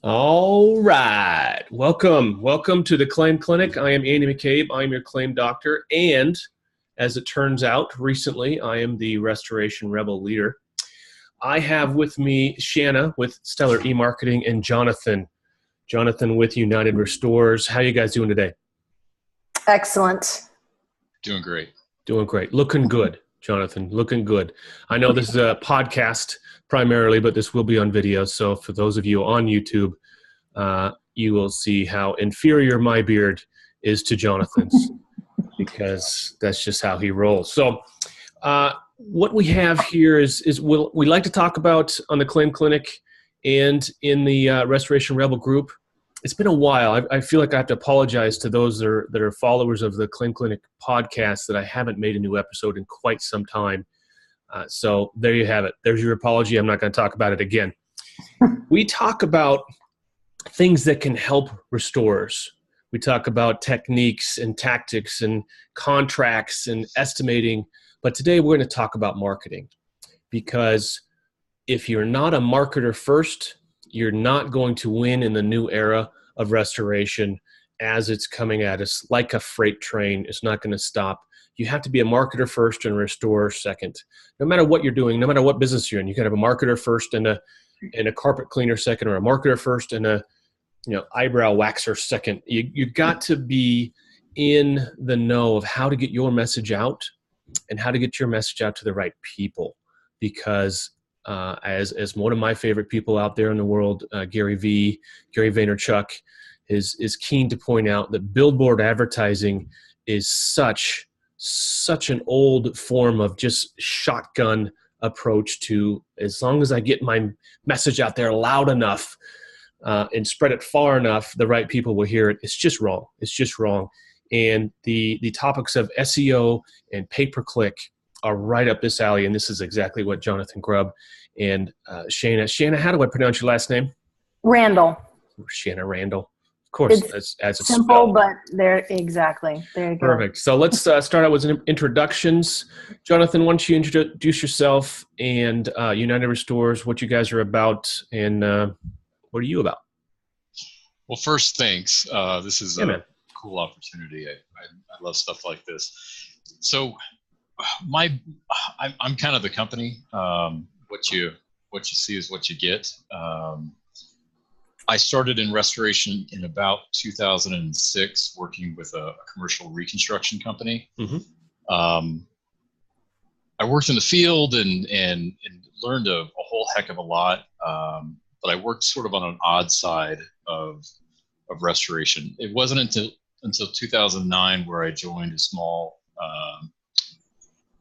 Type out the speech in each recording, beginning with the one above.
All right. Welcome to the Claim Clinic. I am Andy McCabe. I am your claim doctor. And as it turns out, recently, I am the Restoration Rebel leader. I have with me Shanna with Stellar E-Marketing and Jonathan. Jonathan with United Restores. How you guys doing today? Excellent. Doing great. Doing great. Looking good, Jonathan. Looking good. I know this is a podcast primarily, but this will be on video. So for those of you on YouTube, you will see how inferior my beard is to Jonathan's because that's just how he rolls. So what we have here is we like to talk about on the Claim Clinic and in the Restoration Rebel group. It's been a while. I feel like I have to apologize to those that are followers of the Claim Clinic podcast that I haven't made a new episode in quite some time. So there you have it. There's your apology. I'm not going to talk about it again. We talk about things that can help restorers. We talk about techniques and tactics and contracts and estimating. But today we're going to talk about marketing, because if you're not a marketer first, you're not going to win in the new era of restoration as it's coming at us like a freight train. It's not going to stop. You have to be a marketer first and a restorer second. No matter what you're doing, no matter what business you're in, you can have a marketer first and a carpet cleaner second, or a marketer first and a eyebrow waxer second. You've got to be in the know of how to get your message out and how to get your message out to the right people, because as one of my favorite people out there in the world, Gary Vaynerchuk, is keen to point out that billboard advertising is such an old form of just shotgun approach to, as long as I get my message out there loud enough and spread it far enough, the right people will hear it. It's just wrong. It's just wrong. And the topics of SEO and pay-per-click are right up this alley, and this is exactly what Jonathan Grubb and Shanna, how do I pronounce your last name? Randall. Shanna Randall. Of course, it's as it's simple, spelled. but exactly. There you go. Perfect. So let's start out with some introductions. Jonathan, why don't you introduce yourself and United Restores, what you guys are about, and what are you about? Well, first, thanks. This is man. Cool opportunity. I love stuff like this. So I'm kind of the company. What you see is what you get. I started in restoration in about 2006, working with a commercial reconstruction company. Mm-hmm. I worked in the field and learned a whole heck of a lot. But I worked sort of on an odd side of restoration. It wasn't until 2009 where I joined a small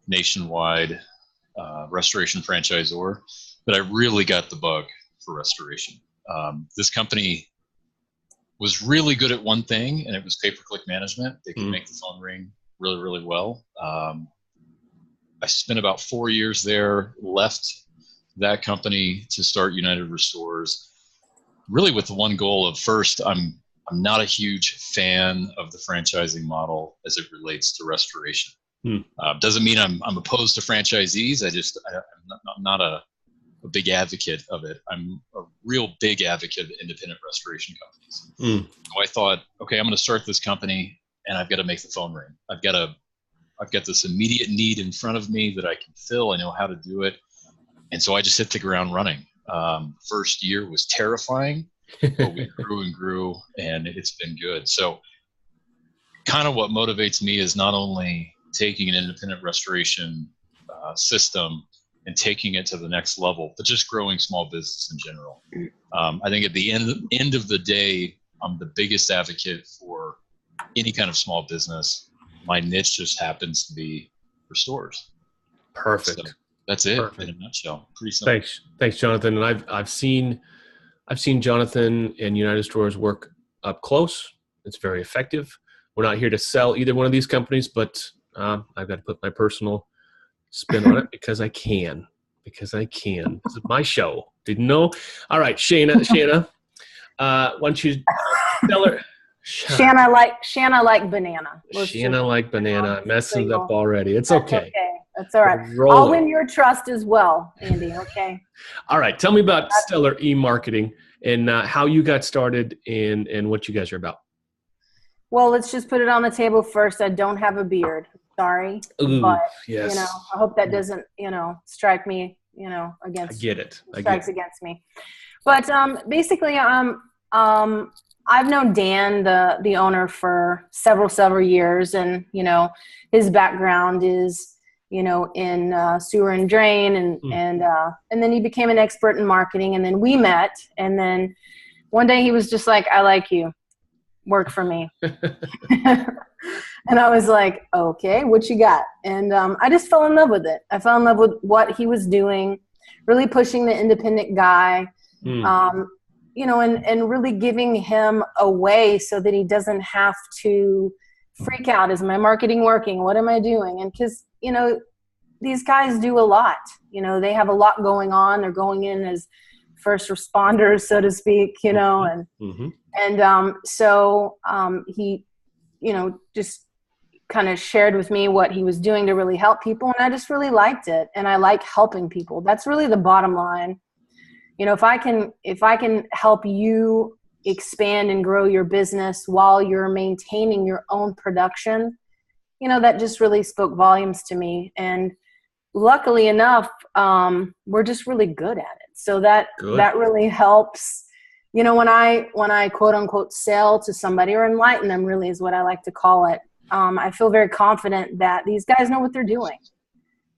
nationwide restoration franchisor that I really got the bug for restoration. This company was really good at one thing, and it was pay-per-click management. They could make the phone ring really, really well. I spent about 4 years there, left that company to start United Restores, really with the one goal of, first, I'm not a huge fan of the franchising model as it relates to restoration. Doesn't mean I'm opposed to franchisees. I'm not a big advocate of it. I'm a real big advocate of independent restoration companies. So I thought, okay, I'm going to start this company, and I've got to make the phone ring. I've got this immediate need in front of me that I can fill. I know how to do it. And so I just hit the ground running. First year was terrifying, but we grew and grew, and it's been good. So kind of what motivates me is not only taking an independent restoration system and taking it to the next level, but just growing small business in general. I think at the end of the day, I'm the biggest advocate for any kind of small business. My niche just happens to be restores. Perfect. So that's it. Perfect. In a nutshell. Pretty simple. Thanks, Jonathan. And I've seen Jonathan and United Stores work up close. It's very effective. We're not here to sell either one of these companies, but I've got to put my personal spin on it because I can. This is my show. Didn't know? All right, Shanna. Why don't you tell her? Shanna like banana. Shanna like banana. I'm messing it up already. It's okay. That's all right. I'll win your trust as well, Andy. Okay. All right. Tell me about Stellar E-Marketing and how you got started and what you guys are about. Well, let's just put it on the table first. I don't have a beard. Sorry. Ooh, but, yes. you know, I hope that doesn't, strike me, I against. get it. Strikes against me. But basically, I've known Dan, the owner, for several years, and his background is in sewer and drain, and then he became an expert in marketing, and then we met, and then one day he was just like, "I like you, work for me," and I was like, "Okay, what you got?" And I just fell in love with it. I fell in love with what he was doing, really pushing the independent guy. And really giving him a way so that he doesn't have to freak out. Is my marketing working? What am I doing? And because, these guys do a lot. They have a lot going on. They're going in as first responders, so to speak, and so he, just kind of shared with me what he was doing to really help people. And I just really liked it. And I like helping people. That's really the bottom line. If I can help you expand and grow your business while you're maintaining your own production, that just really spoke volumes to me. And luckily enough, we're just really good at it. So that really helps. When I quote unquote sell to somebody or enlighten them, really is what I like to call it. I feel very confident that these guys know what they're doing.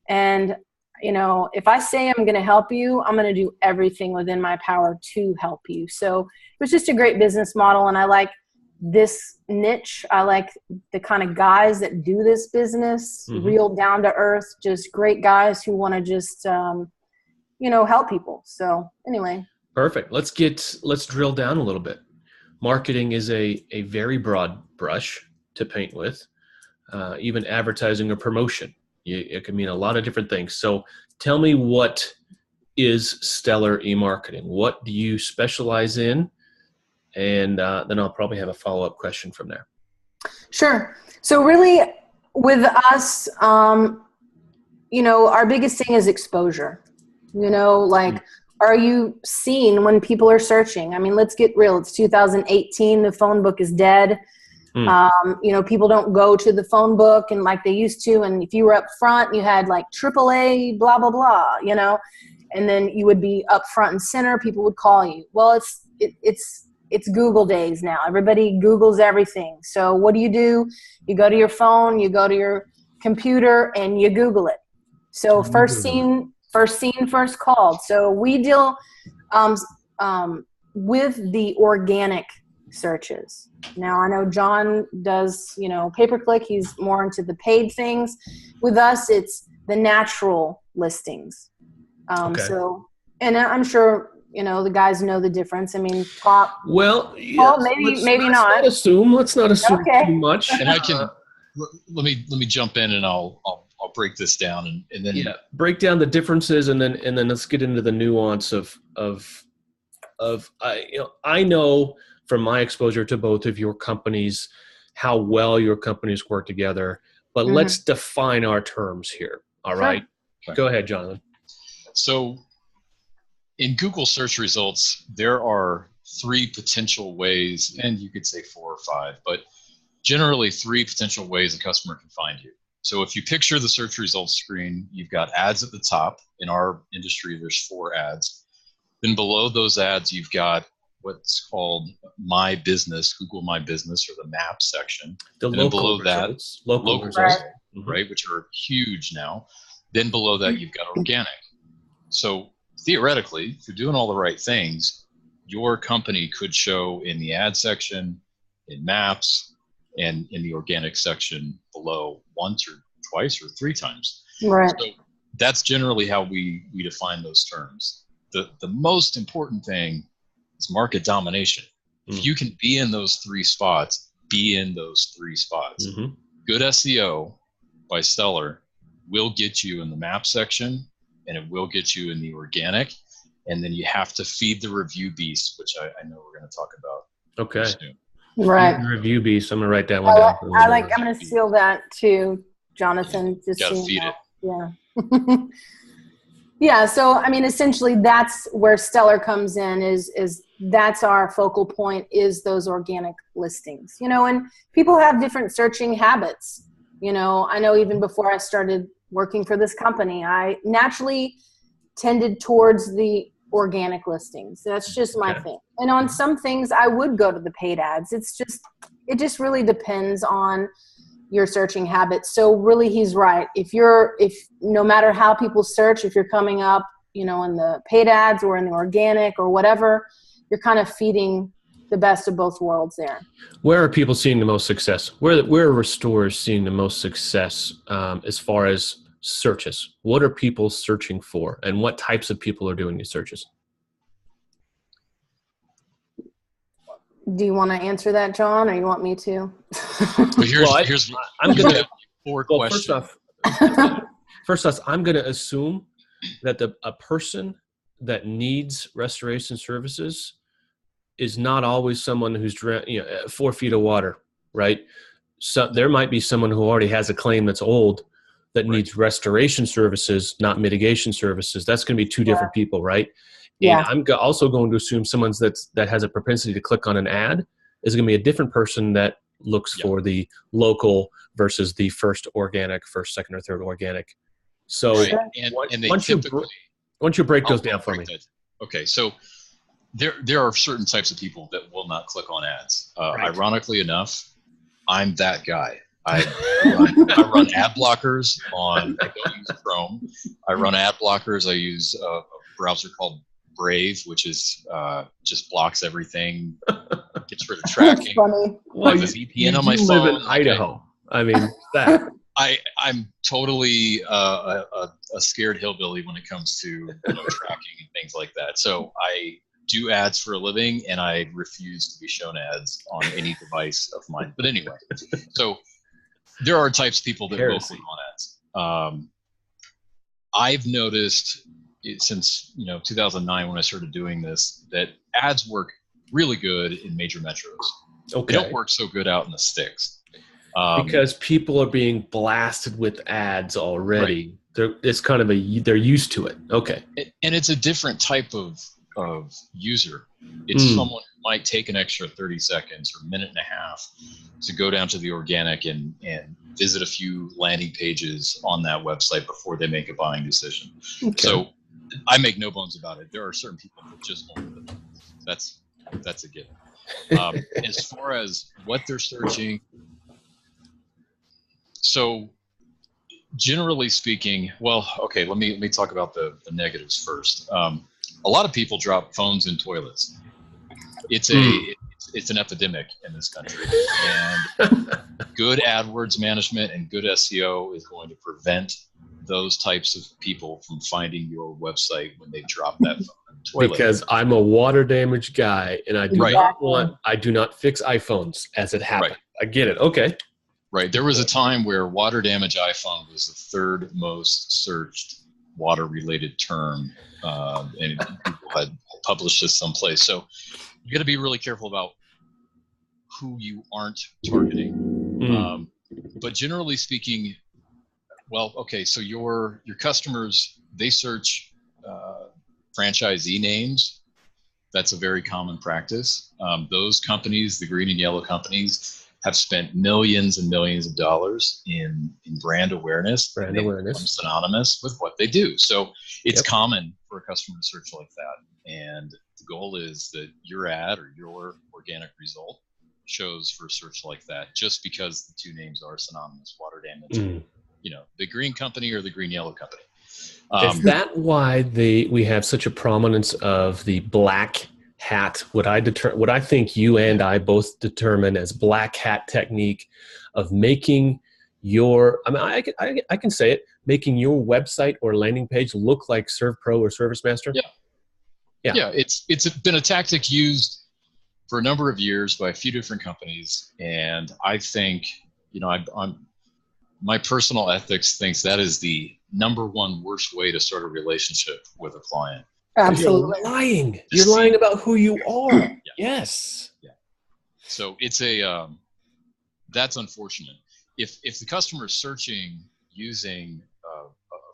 And if I say I'm going to help you, I'm going to do everything within my power to help you. So it was just a great business model. And I like this niche. I like the kind of guys that do this business, real down to earth, just great guys who want to just, help people. So anyway. Perfect. Let's drill down a little bit. Marketing is a very broad brush to paint with, even advertising or promotion. It can mean a lot of different things. So tell me, what is Stellar eMarketing? What do you specialize in? And then I'll probably have a follow-up question from there. Sure. So really with us, our biggest thing is exposure. Are you seen when people are searching? I mean, let's get real. It's 2018. The phone book is dead. People don't go to the phone book and like they used to. And if you were up front, you had like AAA, blah, blah, blah, and then you would be up front and center. People would call you. Well, it's Google days now. Everybody Googles everything. So what do? You go to your phone, you go to your computer, and you Google it. So first seen, first called. So we deal with the organic searches. Now I know John does, pay-per-click. He's more into the paid things. With us, it's the natural listings. Okay. So, and I'm sure, the guys know the difference. I mean, top. Well, yeah, maybe not. Let's not assume too much. And I can let me jump in and I'll break this down and then break down the differences and then let's get into the nuance of I know from my exposure to both of your companies how well your companies work together, but let's define our terms here. All right. Okay. Go ahead, Jonathan. So in Google search results, there are 3 potential ways, and you could say 4 or 5, but generally 3 potential ways a customer can find you. So if you picture the search results screen, you've got ads at the top. In our industry, there's 4 ads. Then below those ads, you've got what's called My Business, Google My Business, or the map section. The local results. Local results, right, which are huge now. Then below that, you've got organic. So theoretically, if you're doing all the right things, your company could show in the ad section, in maps, and in the organic section below once or twice or 3 times. Right. So that's generally how we define those terms. The most important thing is market domination. If you can be in those 3 spots, be in those 3 spots. Good SEO by Stellar will get you in the map section, and it will get you in the organic. And then you have to feed the review beast, which I know we're going to talk about. Okay. Soon. Right. Feed the review beast. I'm going to write that one down. I'm going to steal that too, Jonathan. Just gotta feed it. Yeah. Yeah. So, I mean, essentially that's where Stellar comes in is that's our focal point, is those organic listings, and people have different searching habits. I know even before I started working for this company, I naturally tended towards the organic listings. That's just my thing. And on some things I would go to the paid ads. It just really depends on your searching habits. So really he's right. If no matter how people search, if you're coming up, in the paid ads or in the organic or whatever, you're kind of feeding the best of both worlds there. Where are people seeing the most success? Where are restorers seeing the most success as far as searches? What are people searching for, and what types of people are doing these searches? Do you want to answer that, John, or you want me to? I'm going to four questions. First off, I'm going to assume that a person that needs restoration services is not always someone who's 4 feet of water, right? So there might be someone who already has a claim that's old that needs restoration services, not mitigation services. That's going to be two different people, right? Yeah. And I'm also going to assume someone that has a propensity to click on an ad is going to be a different person that looks for the local versus the first, second, or third organic. So once you break those down for me. Okay, so there are certain types of people that will not click on ads. Ironically enough, I'm that guy. I run ad blockers I don't use Chrome. I run ad blockers. I use a browser called Brave, which is just blocks everything, gets rid of tracking. That's funny. Well, you VPN on my phone. Live in Idaho. I mean, that. I'm totally a scared hillbilly when it comes to tracking and things like that. So I do ads for a living, and I refuse to be shown ads on any device of mine. But anyway, so there are types of people that will click on ads. I've noticed since 2009 when I started doing this that ads work really good in major metros. Okay. They don't work so good out in the sticks. Because people are being blasted with ads already. Right. It's kind of they're used to it. Okay. And it's a different type of user. It's someone who might take an extra 30 seconds or a minute and a half to go down to the organic and visit a few landing pages on that website before they make a buying decision. Okay. So I make no bones about it. There are certain people that just won't do it. That's a given. As far as what they're searching, so generally speaking, let me talk about the negatives first. A lot of people drop phones in toilets. It's an epidemic in this country, and good AdWords management and good SEO is going to prevent those types of people from finding your website when they drop that phone in the toilet. Because I'm a water damaged guy, and I do not fix iPhones as it happened. Right. I get it. Okay. Right. There was a time where water damage iPhone was the third most searched water related term, and people had published this someplace. So you got to be really careful about who you aren't targeting. But generally speaking, so your customers, they search franchisee names. That's a very common practice. Those companies, the green and yellow companies, have spent millions and millions of dollars in brand awareness. Synonymous with what they do. So it's common for a customer to search like that. And the goal is that your ad or your organic result shows for a search like that, just because the two names are synonymous, water damage, the green company or the green yellow company. Is that why we have such a prominence of the black hat, what I think you and I both determine as black hat technique of making your, I can say it, making your website or landing page look like ServPro or ServiceMaster? Yeah, it's been a tactic used for a number of years by a few different companies, and I think, my personal ethics thinks that is the number one worst way to start a relationship with a client. Absolutely. You're lying. You're lying about who you are. Yes. Yeah. So it's that's unfortunate. If the customer is searching using a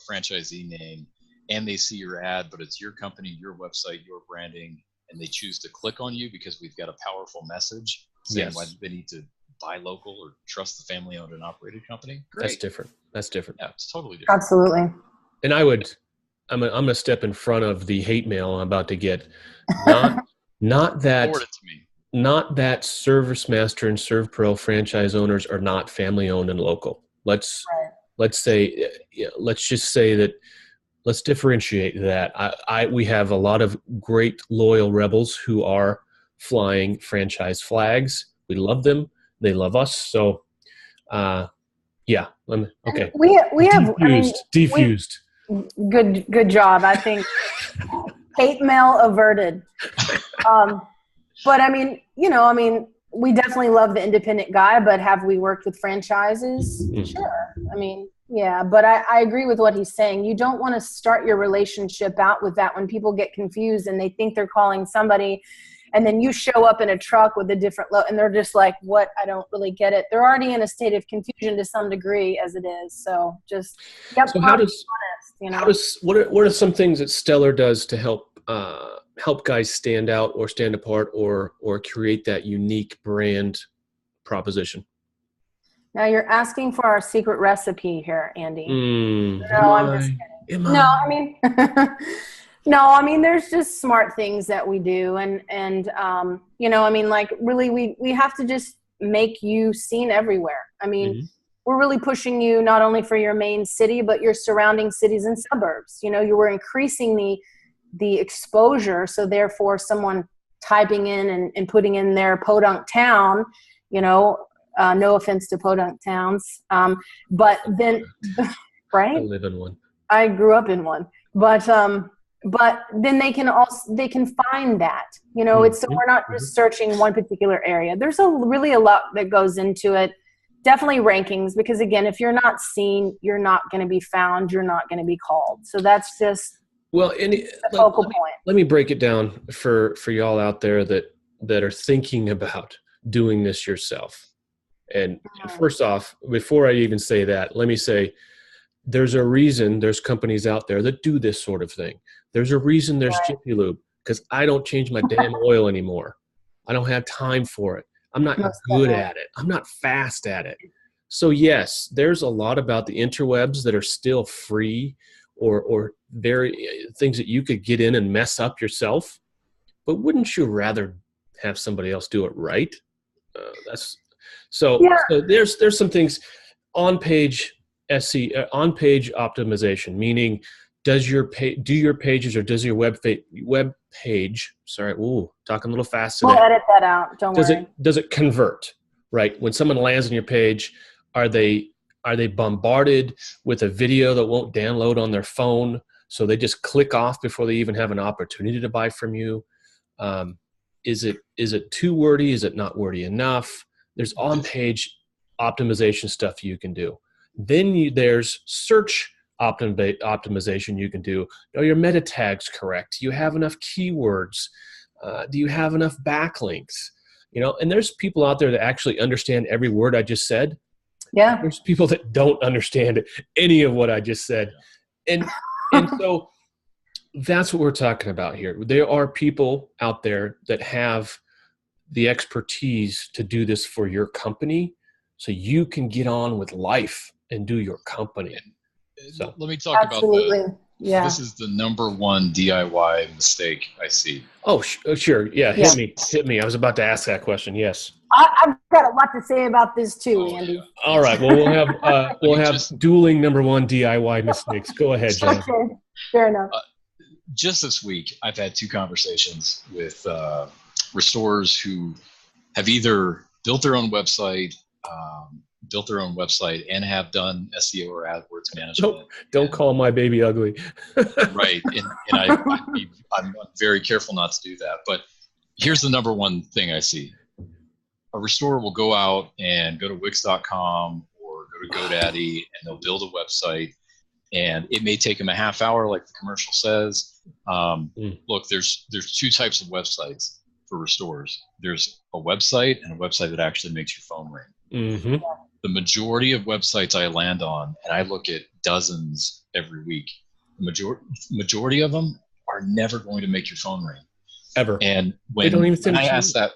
franchisee name and they see your ad, but it's your company, your website, your branding, and they choose to click on you because we've got a powerful message saying why they need to buy local or trust the family-owned and operated company. Great. That's different. Yeah, it's totally different. Absolutely. And I'm a step in front of the hate mail I'm about to get. Not that Forward it to me. Not that ServiceMaster and ServPro franchise owners are not family owned and local. Let's just say that. Let's differentiate that. We have a lot of great loyal rebels who are flying franchise flags. We love them. They love us. So, yeah. Okay. We have defused. Good job. I think hate mail averted. But I mean, we definitely love the independent guy, but have we worked with franchises? Mm-hmm. Sure. I mean, yeah, but I agree with what he's saying. You don't want to start your relationship out with that when people get confused and they think they're calling somebody, and then you show up in a truck with a different logo and they're just like, what? I don't really get it. They're already in a state of confusion to some degree as it is. So just, so what are some things that Stellar does to help guys stand out or stand apart or create that unique brand proposition? Now you're asking for our secret recipe here, Andy. I'm just kidding. No, I mean, there's just smart things that we do. And really we have to just make you seen everywhere. I mean, we're really pushing you not only for your main city, but your surrounding cities and suburbs. You were increasing the exposure. So therefore someone typing in and putting in their podunk town, no offense to podunk towns. But then, right? I live in one. I grew up in one, but then they can find that, it's, so we're not just searching one particular area. There's really a lot that goes into it. Definitely rankings, because again, if you're not seen, you're not going to be found. You're not going to be called. So that's just, the focal point. Let me break it down for y'all out there that are thinking about doing this yourself. And first off, before I even say that, let me say there's a reason there's companies out there that do this sort of thing. There's a reason there's Jiffy Lube, because I don't change my damn oil anymore. I don't have time for it. I'm not good at it. I'm not fast at it. So yes, there's a lot about the interwebs that are still free or very things that you could get in and mess up yourself. But wouldn't you rather have somebody else do it right? So there's some things on page on page optimization, meaning do your pages or does your web page, talking a little fast today. We'll edit that out. Does it convert, right? When someone lands on your page, are they bombarded with a video that won't download on their phone, so they just click off before they even have an opportunity to buy from you? Is it too wordy? Is it not wordy enough? There's on-page optimization stuff you can do. Then there's search optimization you can do. Are your meta tags correct? Do you have enough keywords? Do you have enough backlinks? And there's people out there that actually understand every word I just said. Yeah. There's people that don't understand any of what I just said. And so that's what we're talking about here. There are people out there that have the expertise to do this for your company so you can get on with life and do your company. So let me talk about Yeah. This is the number one DIY mistake I see. Oh, sure. Yeah. Hit me. I was about to ask that question. Yes. I've got a lot to say about this too, Andy. All right. Well, we'll have dueling number one DIY mistakes. Go ahead, John. Okay. Fair enough. Just this week, I've had two conversations with restorers who have either built their own website and have done SEO or AdWords management. Don't call my baby ugly. Right. And I'm very careful not to do that. But here's the number one thing I see. A restorer will go out and go to Wix.com or go to GoDaddy, and they'll build a website. And it may take them a half hour, like the commercial says. Look, there's two types of websites for restorers. There's a website and a website that actually makes your phone ring. Mm-hmm. The majority of websites I land on, and I look at dozens every week, the majority of them are never going to make your phone ring. Ever. And They don't even when I asked that,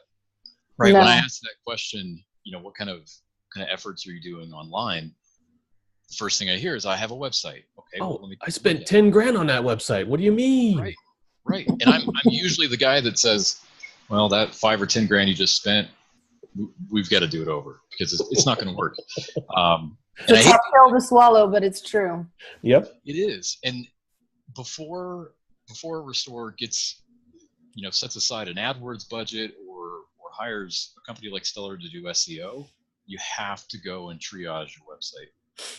right, No. when I asked that question, what kind of efforts are you doing online? The first thing I hear is, I have a website. Okay. Oh, well, let me I spent 10 grand on that website. What do you mean? Right. And I'm usually the guy that says, well, that 5 or 10 grand you just spent, we've got to do it over, because it's not going to work. It's a tough pill to swallow, but it's true. Yep. It is. And before Restore gets, sets aside an AdWords budget or hires a company like Stellar to do SEO, you have to go and triage your website.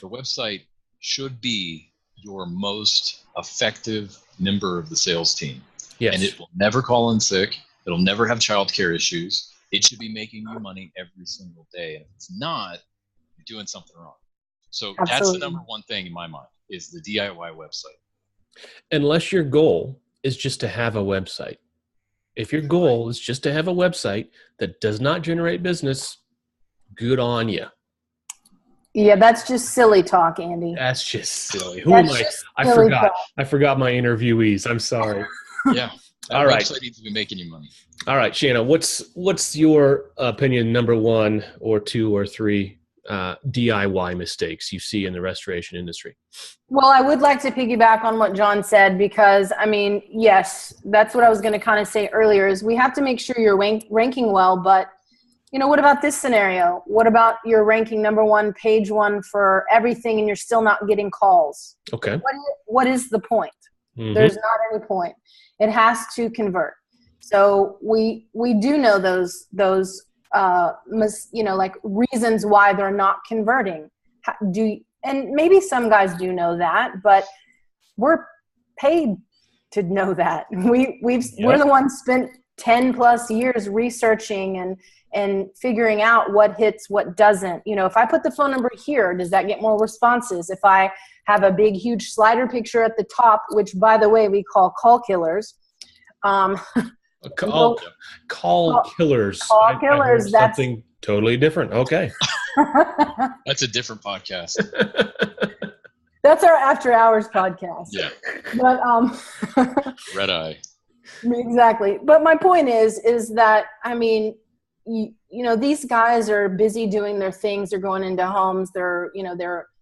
The website should be your most effective member of the sales team. Yes. And it will never call in sick. It'll never have childcare issues. It should be making you money every single day. And if it's not, you're doing something wrong. So Absolutely. That's the number one thing in my mind, is the DIY website. Unless your goal is just to have a website. If your goal is just to have a website that does not generate business, good on you. Yeah, that's just silly talk, Andy. That's just silly. Who am I? I forgot my interviewees. I'm sorry. Yeah. All right. Website needs to be making you money. All right, Shanna, what's your opinion, number 1 or 2 or 3 DIY mistakes you see in the restoration industry? Well, I would like to piggyback on what John said, because, yes, that's what I was going to kind of say earlier, is we have to make sure you're ranking well. But, what about this scenario? What about you're ranking number 1, page 1 for everything, and you're still not getting calls? Okay. What is the point? Mm-hmm. There's not any point. It has to convert. So we do know those like reasons why they're not converting. And maybe some guys do know that, but we're paid to know that. We're the ones spent 10 plus years researching and figuring out what hits, what doesn't. If I put the phone number here, does that get more responses? If I have a big, huge slider picture at the top, which, by the way, we call call killers. Call killers. Call killers. That's something totally different. Okay. That's a different podcast. That's our after hours podcast. Yeah. But Red Eye. Exactly. But my point is that, these guys are busy doing their things. They're going into homes. They're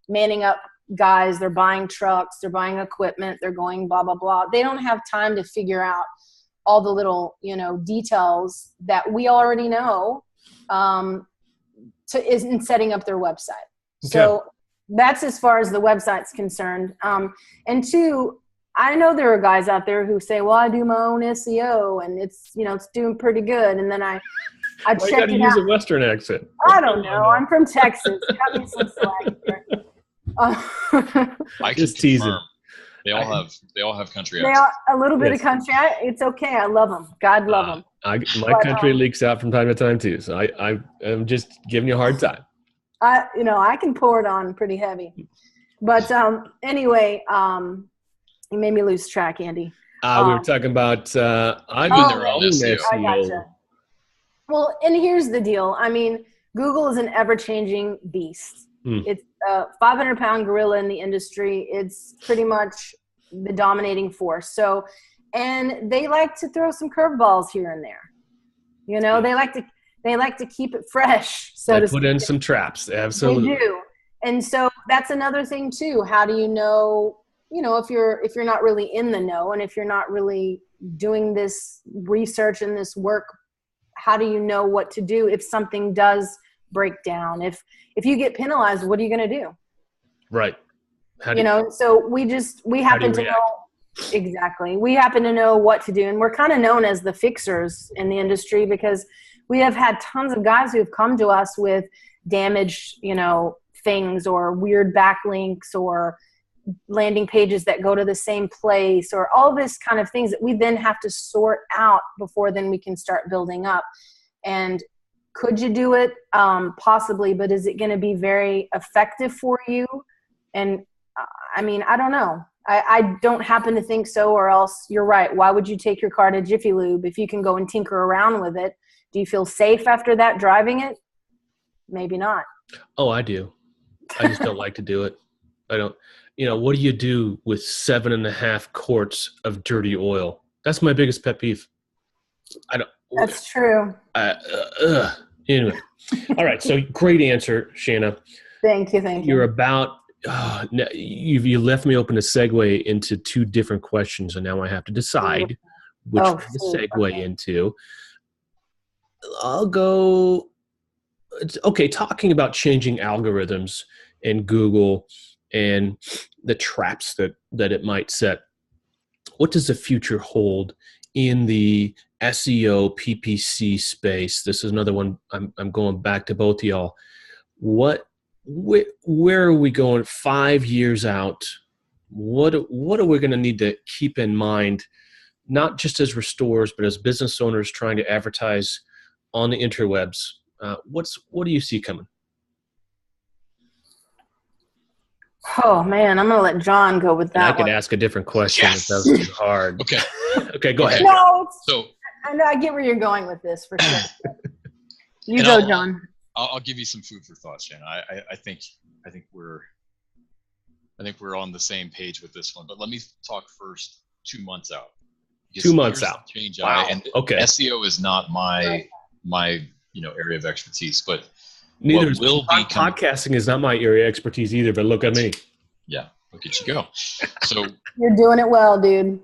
manning up guys. They're buying trucks. They're buying equipment. They're going blah, blah, blah. They don't have time to figure out all the little, details that we already know in setting up their website. Okay. So that's as far as the website's concerned. And 2, I know there are guys out there who say, well, I do my own SEO and it's doing pretty good. And then I check it out. You got to use a Western accent. I don't know. I'm from Texas. Got me some slack here. I just teasing. They all have country accents. A little bit of country. It's okay. I love them. God love them. My country leaks out from time to time too. So I'm just giving you a hard time. I can pour it on pretty heavy. But anyway, you made me lose track, Andy. We were talking about I've been their own SEO. I gotcha. Well, and here's the deal. Google is an ever-changing beast. It's a 500-pound gorilla in the industry. It's pretty much the dominating force. So, and they like to throw some curveballs here and there. They like to keep it fresh. So they put in some traps. Absolutely. They do. And so that's another thing too. How do you know, if you're not really in the know, and if you're not really doing this research and this work, how do you know what to do if something does break down? If you get penalized, what are you going to do? Right. So we happen to know. Exactly. We happen to know what to do. And we're kind of known as the fixers in the industry, because we have had tons of guys who have come to us with damaged, things, or weird backlinks, or landing pages that go to the same place, or all this kind of things that we then have to sort out before then we can start building up. And could you do it? Possibly, but is it going to be very effective for you? And I don't know. I don't happen to think so, or else you're right. Why would you take your car to Jiffy Lube if you can go and tinker around with it? Do you feel safe after that driving it? Maybe not. Oh, I do. I just don't like to do it. I don't. what do you do with 7.5 quarts of dirty oil? That's my biggest pet peeve. That's true. Anyway, all right. So great answer, Shanna. Thank you. You're about. You left me open to segue into 2 different questions, and now I have to decide which one to segue into. I'll go. Okay, talking about changing algorithms in Google and the traps that it might set. What does the future hold in the SEO PPC space? This is another one. I'm going back to both of y'all. Where are we going 5 years out? What are we going to need to keep in mind, not just as restorers, but as business owners trying to advertise on the interwebs? What do you see coming? Oh man, I'm gonna let John go with that. I could ask a different question if that was too hard. Okay, go ahead. No, I know I get where you're going with this for sure. You go, John. I'll give you some food for thought, Shannon. I think we're on the same page with this one. But let me talk first 2 months out. 2 months out. Change. Wow. SEO is not my area of expertise, but neither is podcasting is not my area of expertise either. But look at me. Yeah, look at you go. So you're doing it well, dude.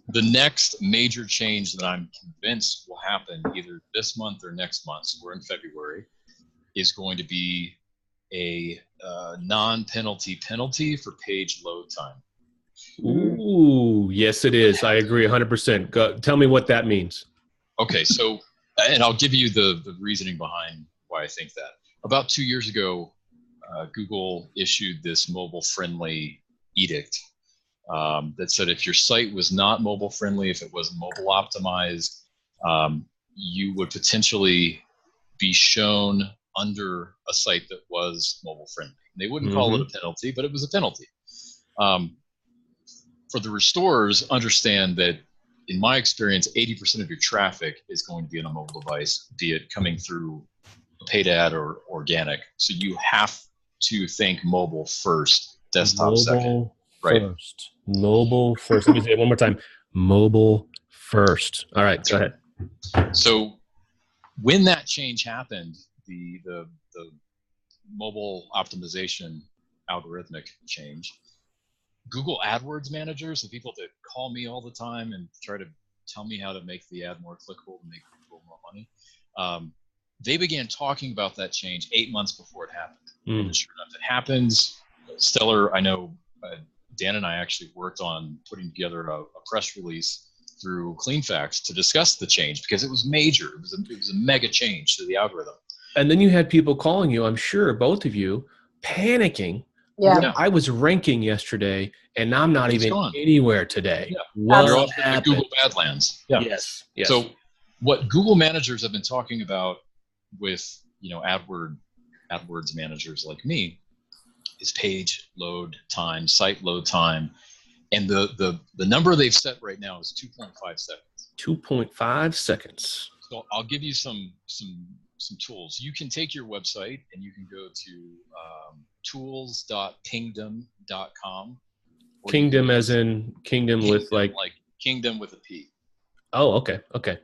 The next major change that I'm convinced will happen either this month or next month, so we're in February, is going to be a non-penalty penalty for page load time. Ooh, yes it is. I agree 100%. Tell me what that means. Okay, so, and I'll give you the reasoning behind why I think that. About 2 years ago, Google issued this mobile-friendly edict that said if your site was not mobile friendly, if it wasn't mobile optimized, you would potentially be shown under a site that was mobile friendly. They wouldn't call it a penalty, but it was a penalty. For the restorers, understand that in my experience, 80% of your traffic is going to be on a mobile device, be it coming through a paid ad or organic. So you have to think mobile first, desktop second. Right. First. Mobile first. Let me say it one more time. Mobile first. All right, go ahead. So when that change happened, the mobile optimization algorithmic change, Google AdWords managers, the people that call me all the time and try to tell me how to make the ad more clickable and make people more money, they began talking about that change 8 months before it happened. And sure enough, it happens. Stellar, I know Dan and I actually worked on putting together a press release through CleanFacts to discuss the change because it was major. It was a mega change to the algorithm. And then you had people calling you, I'm sure, both of you, panicking. Yeah. I was ranking yesterday, and I'm not even anywhere today. Yeah. You're off in the Google Badlands. Yeah. Yes. So what Google managers have been talking about with AdWords managers like me is page load time, site load time, and the number they've set right now is 2.5 seconds. 2.5 seconds. So I'll give you some tools. You can take your website and you can go to tools.pingdom.com. Kingdom as in kingdom with like kingdom with a P. Oh, okay. Okay.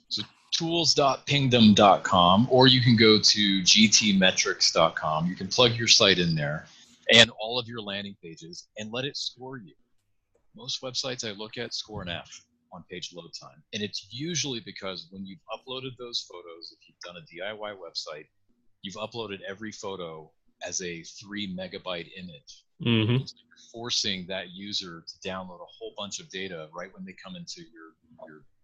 So tools.pingdom.com, or you can go to gtmetrics.com. You can plug your site in there and all of your landing pages and let it score you. Most websites I look at score an F on page load time. And it's usually because when you've uploaded those photos, if you've done a DIY website, you've uploaded every photo as a 3 megabyte image. Mm-hmm. So you're forcing that user to download a whole bunch of data right when they come into your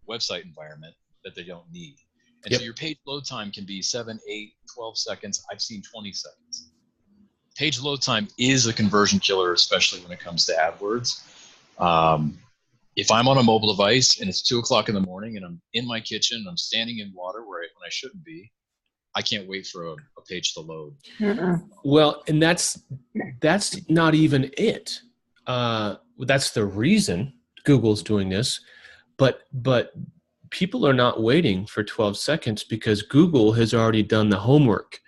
website environment that they don't need. And so your page load time can be 7, 8, 12 seconds. I've seen 20 seconds. Page load time is a conversion killer, especially when it comes to AdWords. If I'm on a mobile device and it's 2:00 in the morning and I'm in my kitchen and I'm standing in water when I shouldn't be, I can't wait for a page to load. Well, and that's not even it. That's the reason Google's doing this, but people are not waiting for 12 seconds because Google has already done the homework.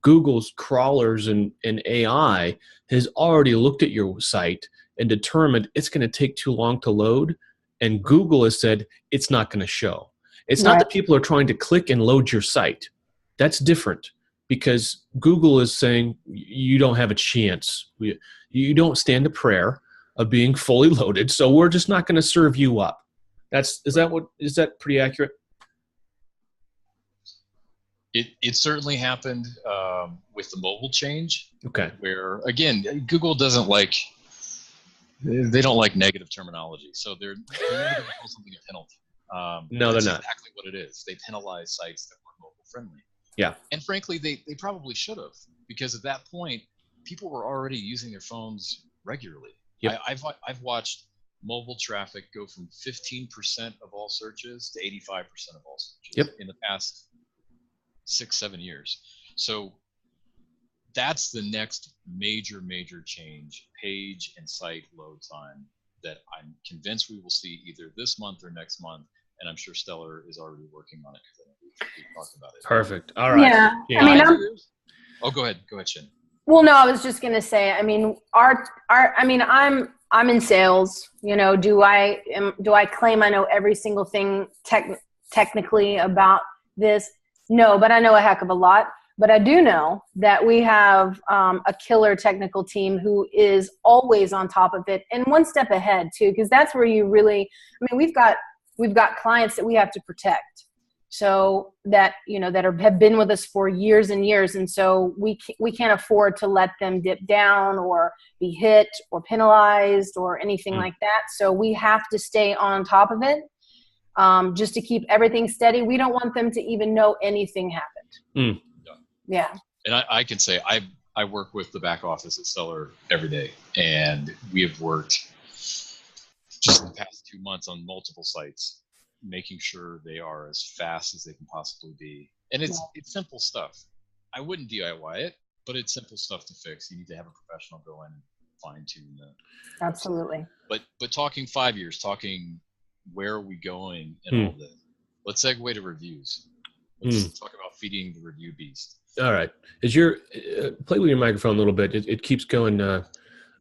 Google's crawlers and AI has already looked at your site and determined it's going to take too long to load. And Google has said it's not going to show. It's not that people are trying to click and load your site. That's different, because Google is saying you don't have a chance. You don't stand a prayer of being fully loaded, so we're just not going to serve you up. Is that pretty accurate? It certainly happened with the mobile change. Okay. Where, again, Google doesn't like, they don't like negative terminology, so they're never going to call something a penalty. No, they're not. Exactly what it is. They penalize sites that were mobile friendly. Yeah. And frankly, they probably should have, because at that point, people were already using their phones regularly. Yep. I've watched mobile traffic go from 15% of all searches to 85% of all searches in the past 6-7 years. So that's the next major change, page and site load time, that I'm convinced we will see either this month or next month. And I'm sure Stellar is already working on it, because we talked about it. Perfect. All right. Yeah. I mean, go ahead, Shin. well, no, I was just going to say, I mean, I'm in sales, do I claim I know every single thing technically about this? No, but I know a heck of a lot. But I do know that we have a killer technical team who is always on top of it, and one step ahead too, because that's where you really, we've got clients that we have to protect. So that, have been with us for years and years. And so we can't afford to let them dip down or be hit or penalized or anything like that. So we have to stay on top of it, just to keep everything steady. We don't want them to even know anything happened. Yeah. And I can say I work with the back office at Stellar every day, and we have worked just in the past 2 months on multiple sites, making sure they are as fast as they can possibly be. And it's simple stuff. I wouldn't DIY it, but it's simple stuff to fix. You need to have a professional go in and fine tune the. Absolutely. But talking 5 years, talking where are we going and all this. Let's segue to reviews. Let's talk about feeding the review beast. All right. Play with your microphone a little bit. It keeps going.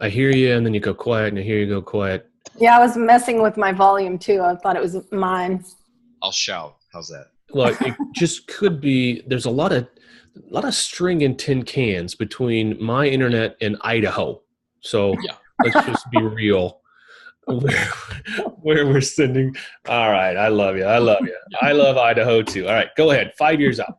I hear you, and then you go quiet, and I hear you go quiet. Yeah, I was messing with my volume too. I thought it was mine. I'll shout. How's that? Well, it just could be. There's a lot of string and tin cans between my internet and Idaho. So let's just be real. Where we're sending. All right. I love you. I love Idaho too. All right. Go ahead. 5 years out.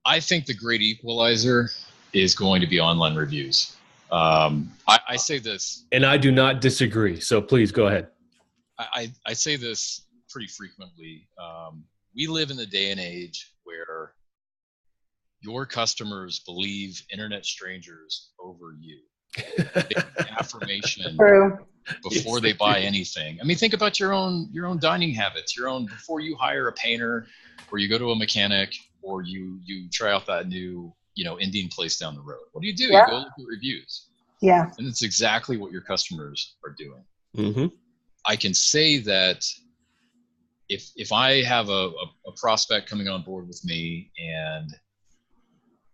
I think the great equalizer is going to be online reviews. I say this. And I do not disagree. So please go ahead. I say this pretty frequently. We live in the day and age where your customers believe internet strangers over you. Affirmation before they buy anything. Think about your own dining habits, before you hire a painter, or you go to a mechanic, or you try out that new Indian place down the road. What do? You go look at reviews. Yeah. And it's exactly what your customers are doing. Mm-hmm. I can say that if I have a prospect coming on board with me, and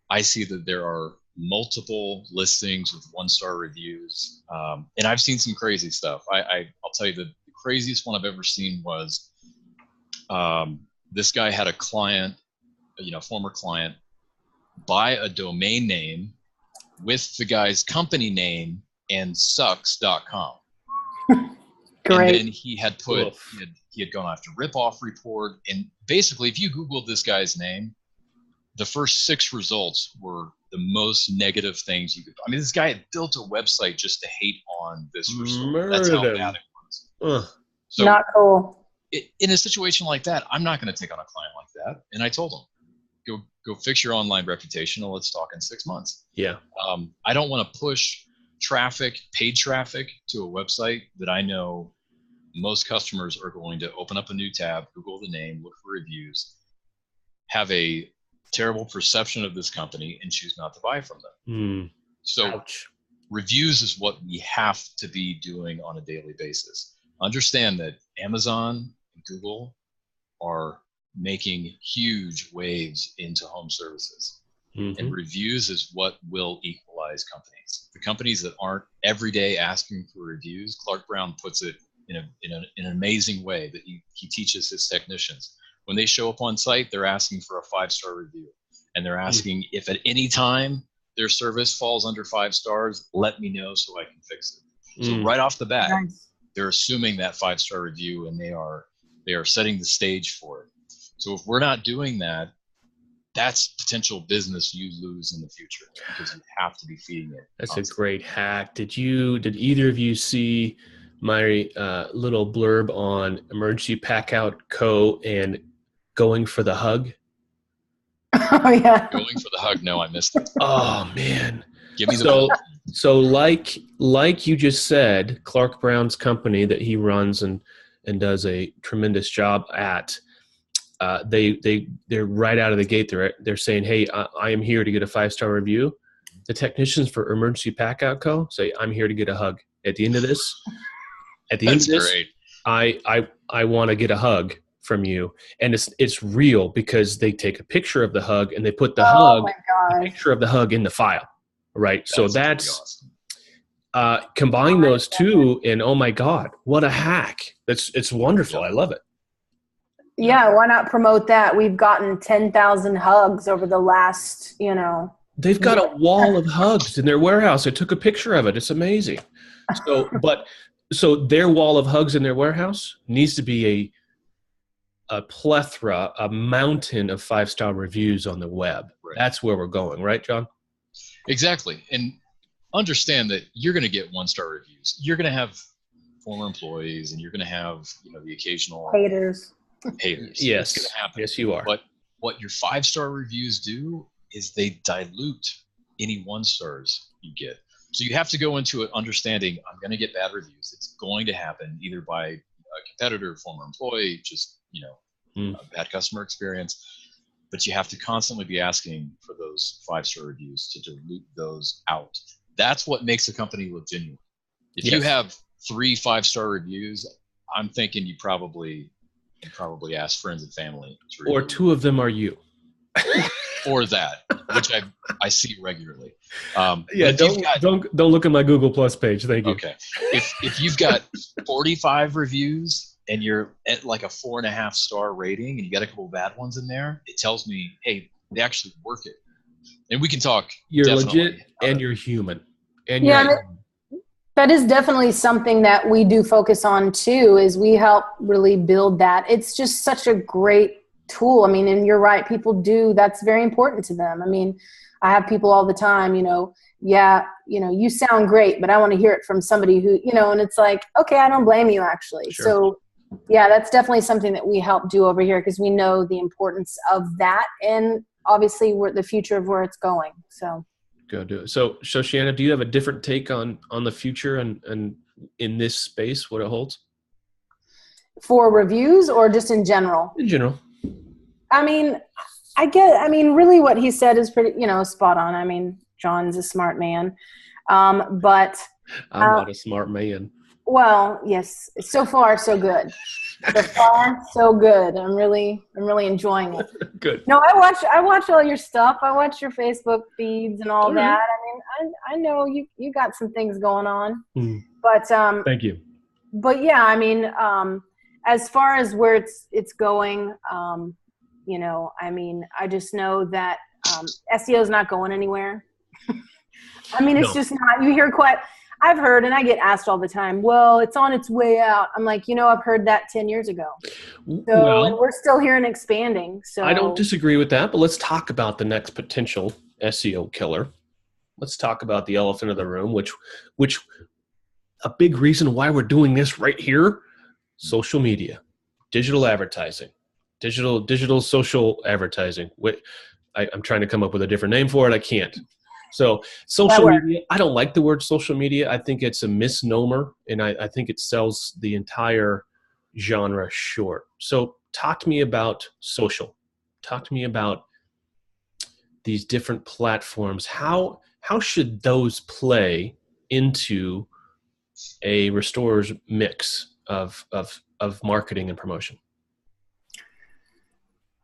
I see that there are multiple listings with 1-star reviews, and I've seen some crazy stuff. I'll tell you, the craziest one I've ever seen was this guy had a client, former client, buy a domain name with the guy's company name and sucks.com. Great. And then he had he had gone after ripoff report, and basically, if you Googled this guy's name, the first 6 results were the most negative things you could. This guy had built a website just to hate on this resort. That's how bad it was. So not cool. In a situation like that, I'm not going to take on a client like that. And I told him, go fix your online reputation, and let's talk in 6 months. Yeah. I don't want to push paid traffic to a website that I know most customers are going to open up a new tab, Google the name, look for reviews, have a terrible perception of this company, and choose not to buy from them. So reviews is what we have to be doing on a daily basis. Understand that Amazon and Google are making huge waves into home services. Mm-hmm. And reviews is what will equalize companies. The companies that aren't every day asking for reviews, Clark Brown puts it in an amazing way that he teaches his technicians. When they show up on site, they're asking for a 5-star review. And they're asking if at any time their service falls under 5 stars, let me know so I can fix it. So right off the bat, they're assuming that 5-star review, and they are setting the stage for it. So if we're not doing that, that's potential business you lose in the future because you have to be feeding it. That's constantly. a great hack. Did either of you see my little blurb on Emergency Packout Co. and going for the hug? Oh yeah. Going for the hug? No, I missed it. Oh man. Give me the so like you just said, Clark Brown's company that he runs and does a tremendous job at. They're right out of the gate. They're saying, "Hey, I am here to get a 5-star review." The technicians for Emergency Packout Co. say, "I'm here to get a hug." At the end of this, great. I want to get a hug from you, and it's real because they take a picture of the hug and they put the picture of the hug in the file, right? So that's awesome. Combine those two, and oh my God, what a hack! It's wonderful. I love it. Yeah, why not promote that? We've gotten 10,000 hugs over the last, They've got a wall of hugs in their warehouse. I took a picture of it. It's amazing. So their wall of hugs in their warehouse needs to be a plethora, a mountain of 5-star reviews on the web. Right. That's where we're going, right, John? Exactly. And understand that you're going to get 1-star reviews. You're going to have former employees, and you're going to have, the occasional haters. Yes. It's going to happen. Yes, you are. But what your 5-star reviews do is they dilute any 1-stars you get. So you have to go into it understanding I'm going to get bad reviews. It's going to happen either by a competitor, former employee, just, a bad customer experience. But you have to constantly be asking for those 5-star reviews to dilute those out. That's what makes a company look genuine. If you have 3 5-star reviews, I'm thinking you probably ask friends and family to review. Or 2 of them are you. Or that, which I see regularly. Don't look at my Google Plus page. Thank you. Okay. If you've got 45 reviews and you're at like a 4.5-star rating and you got a couple of bad ones in there, it tells me, hey, they actually work it. And we can talk. You're legit and you're human. And that is definitely something that we do focus on too, is we help really build that. It's just such a great tool. I mean, and you're right, people do, that's very important to them. I mean, I have people all the time, you sound great, but I want to hear it from somebody who, and it's like, okay, I don't blame you actually. Sure. So yeah, that's definitely something that we help do over here because we know the importance of that and obviously we're the future of where it's going. So go do it. So Shanna, do you have a different take on the future and in this space, what it holds? For reviews or just in general? In general. I mean, really what he said is pretty, spot on. I mean, John's a smart man. But I'm not a smart man. Well, yes. So far, so good. So far, so good. I'm really enjoying it. Good. No, I watch all your stuff. I watch your Facebook feeds and all that. I mean, I know you got some things going on. But thank you. But yeah, I mean, as far as where it's going, I mean, I just know that SEO is not going anywhere. I mean, it's just not. You hear I've heard, and I get asked all the time, well, it's on its way out. I'm like, I've heard that 10 years ago. So and we're still here and expanding. So I don't disagree with that, but let's talk about the next potential SEO killer. Let's talk about the elephant in the room, which a big reason why we're doing this right here, social media, digital advertising, digital social advertising. I'm trying to come up with a different name for it. I can't. So social media, I don't like the word social media. I think it's a misnomer, and I think it sells the entire genre short. So talk to me about social. Talk to me about these different platforms. How should those play into a restorer's mix of marketing and promotion?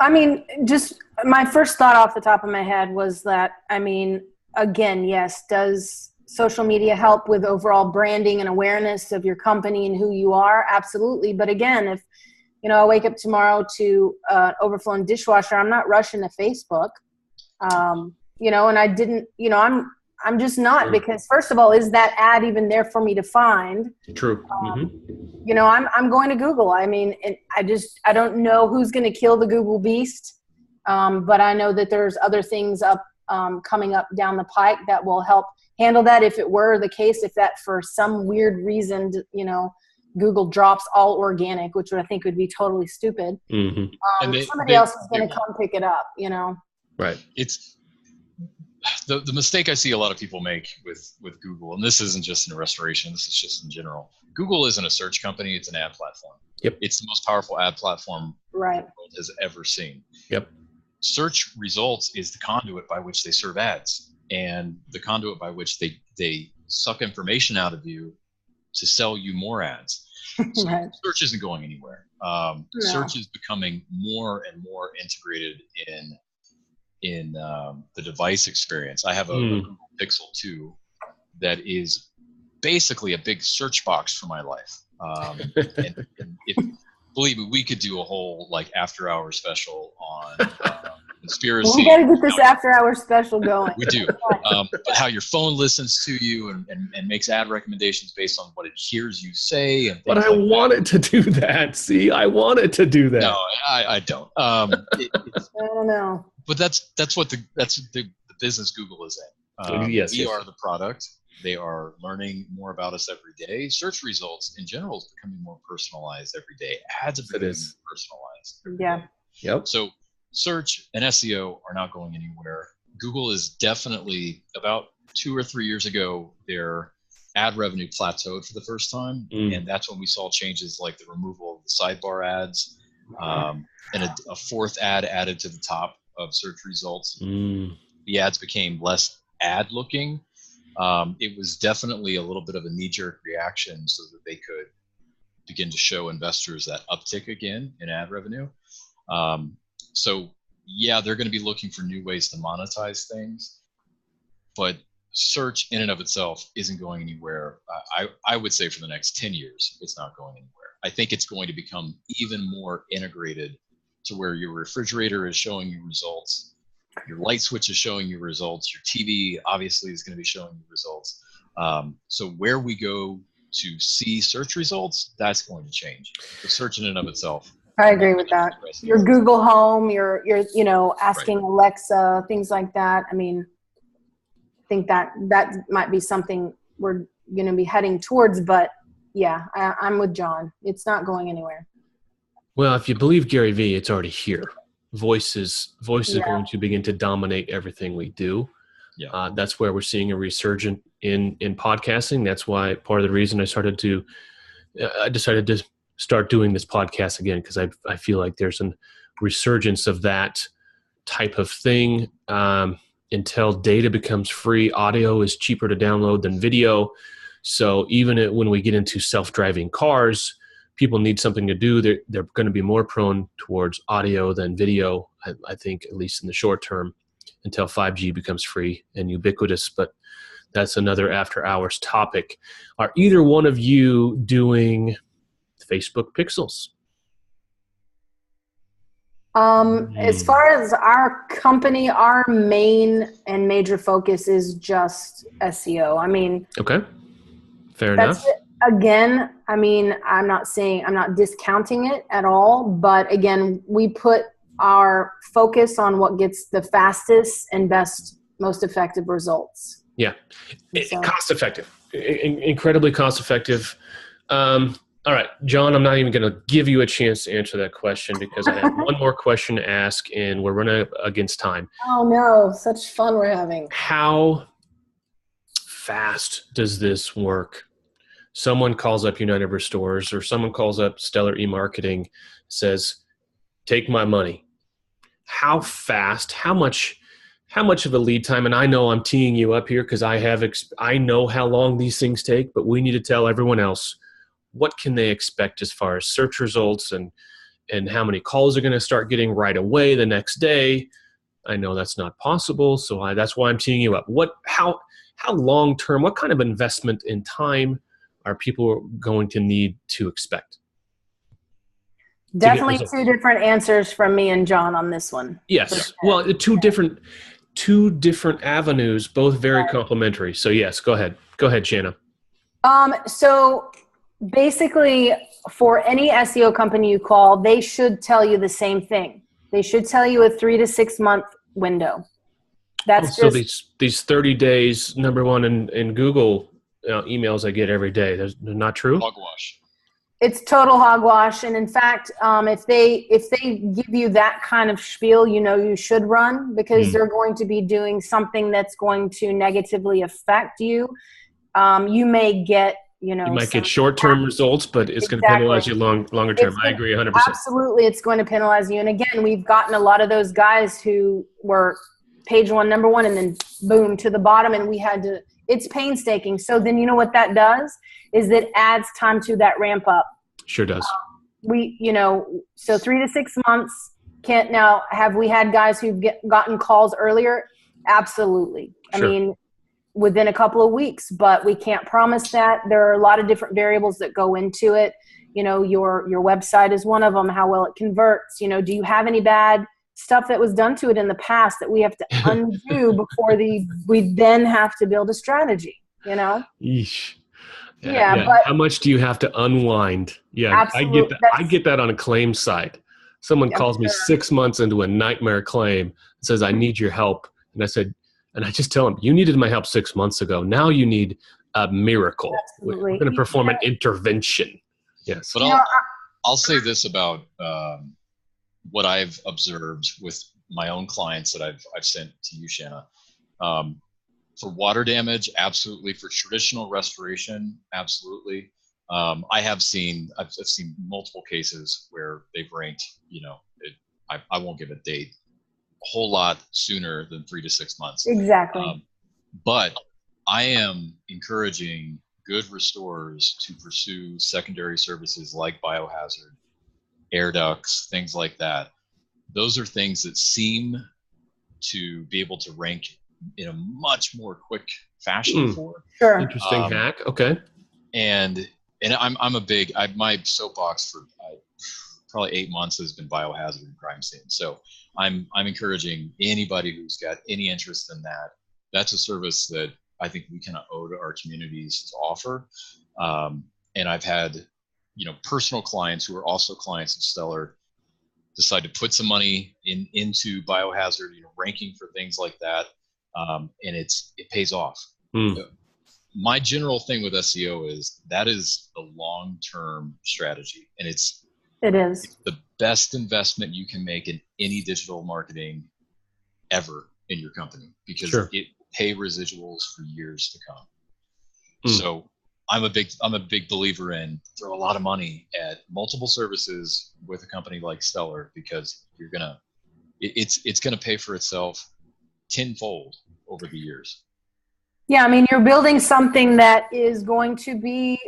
I mean, just my first thought off the top of my head was that, I mean, again, yes, does social media help with overall branding and awareness of your company and who you are? Absolutely. But again, if, you know, I wake up tomorrow to an overflowing dishwasher, I'm not rushing to Facebook. You know, and I didn't, you know, I'm just not, because first of all, is that ad even there for me to find? True. You know, I'm going to Google. I mean, I don't know who's going to kill the Google beast. But I know that there's other things coming up down the pike that will help handle that. If it were the case, if that for some weird reason, you know, Google drops all organic, which I think would be totally stupid. Somebody else is going to come pick it up, you know? Right. It's the mistake I see a lot of people make with Google, and this isn't just in restoration, this is just in general. Google isn't a search company, it's an ad platform. Yep. It's the most powerful ad platform the world has ever seen. Yep. Search results is the conduit by which they serve ads, and the conduit by which they suck information out of you to sell you more ads. So search isn't going anywhere. Search is becoming more and more integrated in the device experience. I have a Google Pixel 2 that is basically a big search box for my life. And if, believe me, we could do a whole like after-hour special on conspiracy. Well, we got to get this after-hour special going. We do. But how your phone listens to you and makes ad recommendations based on what it hears you say. And but I want it to do that. See, I want it to do that. No, I don't. I don't know. But that's what the business Google is in. We are the product. They are learning more about us every day. Search results in general is becoming more personalized every day. Ads are becoming personalized every day. Yep. So search and SEO are not going anywhere. Google is definitely, about 2 or 3 years ago, their ad revenue plateaued for the first time. And that's when we saw changes like the removal of the sidebar ads and a fourth ad added to the top of search results. The ads became less ad looking. It was definitely a little bit of a knee-jerk reaction so that they could begin to show investors that uptick again in ad revenue. So yeah, they're going to be looking for new ways to monetize things, but search in and of itself isn't going anywhere. I would say for the next 10 years, it's not going anywhere. I think it's going to become even more integrated to where your refrigerator is showing you results, your light switch is showing you results, your TV obviously is going to be showing you results. So where we go to see search results, that's going to change. The search in and of itself. I agree with that. Your Google Home, your you know, asking Alexa, things like that. I mean, I think that might be something we're going to be heading towards, but yeah, I'm with John. It's not going anywhere. Well, if you believe Gary Vee, it's already here. Voice is going to begin to dominate everything we do. Yeah. That's where we're seeing a resurgence in podcasting. That's why part of the reason I decided to start doing this podcast again, because I feel like there's a resurgence of that type of thing. Until data becomes free, audio is cheaper to download than video. So even when we get into self-driving cars, people need something to do. They're going to be more prone towards audio than video, I think, at least in the short term, until 5G becomes free and ubiquitous. But that's another after-hours topic. Are either one of you doing Facebook Pixels? As far as our company, our main and major focus is just SEO. I mean, okay, fair enough. Again, I mean, I'm not discounting it at all, but again, we put our focus on what gets the fastest and best, most effective results. Yeah, cost effective, incredibly cost effective. All right, John, I'm not even going to give you a chance to answer that question because I have one more question to ask, and we're running up against time. Oh, no. Such fun we're having. How fast does this work? Someone calls up United Restores or someone calls up Stellar eMarketing, says, take my money. How fast, how much of a lead time? And I know I'm teeing you up here because I know how long these things take, but we need to tell everyone else, what can they expect as far as search results and and how many calls they're going to start getting right away the next day. I know that's not possible, so that's why I'm teeing you up. How long term? What kind of investment in time are people going to need to expect? Definitely two different answers from me and John on this one. Yes. Well, two different avenues, both very complementary. So yes, go ahead. Go ahead, Shanna. So basically, for any SEO company you call, they should tell you the same thing. They should tell you a 3 to 6 month window. That's so these 30 days, number one in Google emails I get every day. They're not true. Hogwash. It's total hogwash. And in fact, if they give you that kind of spiel, you should run, because they're going to be doing something that's going to negatively affect you. You may get, you might get short-term results, but it's going to penalize you longer term. I agree 100%. Absolutely. It's going to penalize you. And again, we've gotten a lot of those guys who were page one, number one, and then boom, to the bottom. And it's painstaking. So then you know what that does is that adds time to that ramp up. Sure does. So 3 to 6 months. Have we had guys who've gotten calls earlier? Absolutely. Sure. I mean, within a couple of weeks, but we can't promise that. There are a lot of different variables that go into it. Your website is one of them, how well it converts. Do you have any bad stuff that was done to it in the past that we have to undo before we then have to build a strategy, Yeesh. Yeah. But how much do you have to unwind? Yeah, absolutely. I get that on a claim side. Someone calls me 6 months into a nightmare claim and says, I need your help. And I just tell them, you needed my help 6 months ago. Now you need a miracle. Absolutely. We're going to perform an intervention. Yes. But I'll say this about what I've observed with my own clients that I've sent to you, Shanna. For water damage, absolutely. For traditional restoration, absolutely. I've seen multiple cases where they've ranked, I won't give a date, a whole lot sooner than 3 to 6 months. Exactly. But I am encouraging good restorers to pursue secondary services like biohazard, air ducts, things like that. Those are things that seem to be able to rank in a much more quick fashion for. Sure. Interesting hack. Okay. And I'm a big, my soapbox for probably 8 months has been biohazard and crime scene. So I'm encouraging anybody who's got any interest in that. That's a service that I think we kind of owe to our communities to offer. And I've had, personal clients who are also clients of Stellar decide to put some money into biohazard, ranking for things like that. And it pays off. My general thing with SEO is that is the long-term strategy, and it's the best investment you can make in any digital marketing ever in your company, because it pay residuals for years to come. So I'm a big believer in throw a lot of money at multiple services with a company like Stellar, because it's gonna pay for itself tenfold over the years. Yeah, I mean, you're building something that is going to be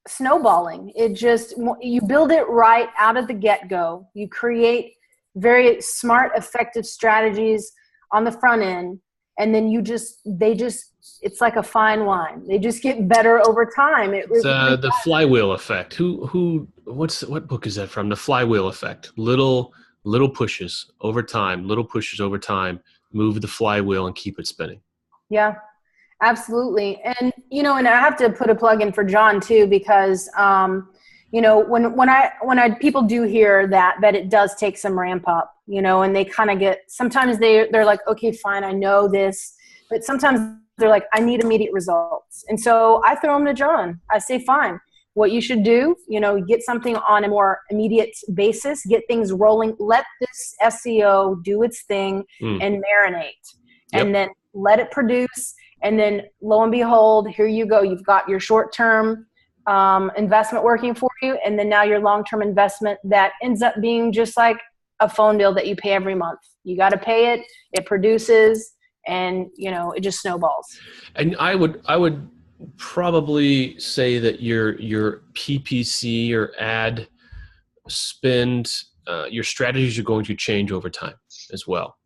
snowballing. You build it right out of the get-go. You create very smart, effective strategies on the front end, and then it's like a fine wine. They just get better over time. It's the flywheel effect. What book is that from? The Flywheel Effect. Little pushes over time, move the flywheel and keep it spinning. Yeah, absolutely. And, and I have to put a plug in for John too, because, when people do hear that it does take some ramp up, and they kind of sometimes they're like, okay, fine, I know this, but sometimes they're like, I need immediate results. And so I throw them to John. I say, fine, what you should do, get something on a more immediate basis, get things rolling, let this SEO do its thing and marinate. Yep. And then let it produce, and then lo and behold, here you go. You've got your short-term investment working for you, and then now your long-term investment that ends up being just like a phone bill that you pay every month. You got to pay it. It produces, and it just snowballs. And I would probably say that your PPC or ad spend your strategies are going to change over time as well.